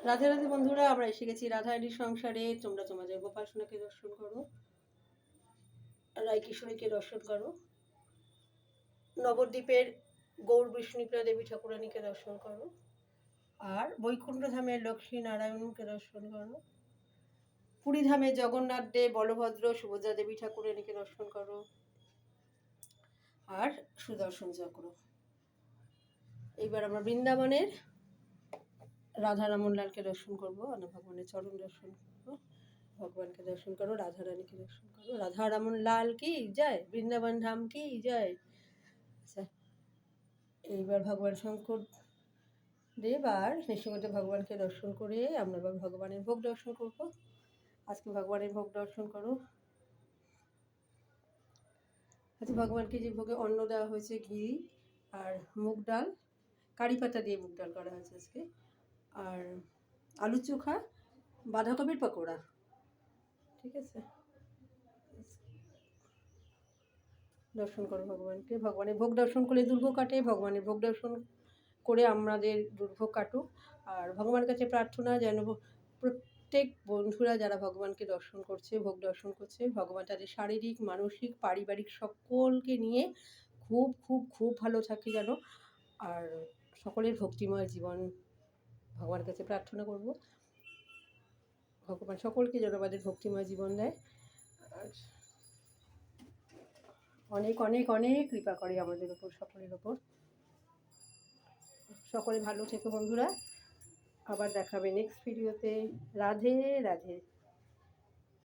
রাধে রাধে বন্ধুরা, আমরা এসে গেছি রাধারানীর সংসারে। তোমরা তোমাদের গোপাল সোনাকে দর্শন করো, রায় কিশোরীকে দর্শন করো, নবদ্বীপের গৌর বিষ্ণুপ্রিয়া দেবী ঠাকুরানীকে দর্শন করো, আর বৈকুণ্ঠ ধামের লক্ষ্মী নারায়ণকে দর্শন করো, পুরী ধামে জগন্নাথ দেব, বলভদ্র, সুভদ্রা দেবী ঠাকুরানীকে দর্শন করো, আর সুদর্শন চক্র। এইবার আমরা বৃন্দাবনের রাধা রামনলালকে দর্শন করবো, ভগবানের চরণ দর্শন করবো, ভগবানকে দর্শন করো, রাধা রানীকে দর্শন করো। রাধা রামন লাল কি জয়, বৃন্দাবন ধাম কি জয়। আচ্ছা, এইবার ভগবান শঙ্কর দেব আর নৃসিংহদেব ভগবানকে দর্শন করে আমরা এবার ভগবানের ভোগ দর্শন করব। আজকে ভগবানের ভোগ দর্শন করো। আজকে ভগবানকে যে ভোগে অন্ন দেওয়া হয়েছে, ঘি আর মুগ ডাল, কারি পাতা দিয়ে মুগ ডাল করা হয়েছে আজকে, আর আলু চোখা, বাঁধাকপির পকোড়া। ঠিক আছে, দর্শন করো ভগবানকে। ভগবানের ভোগ দর্শন করলে দুর্ভোগ কাটে, ভগবানের ভোগ দর্শন করে আমাদের দুর্ভোগ কাটুক। আর ভগবানের কাছে প্রার্থনা যেন প্রত্যেক বন্ধুরা যারা ভগবানকে দর্শন করছে, ভোগ দর্শন করছে, ভগবান তাদের শারীরিক, মানসিক, পারিবারিক সকলকে নিয়ে খুব খুব খুব ভালো থাকে যেন। আর সকলের ভক্তিময় জীবন ভগবানের কাছে প্রার্থনা করব, ভগবান সকলকে যেন আমাদের ভক্তিময় জীবন দেয়, আর অনেক অনেক অনেক কৃপা করে আমাদের ওপর, সকলের ওপর। সকলে ভালো থেকো বন্ধুরা, আবার দেখাবে নেক্সট ভিডিওতে। রাধে রাধে।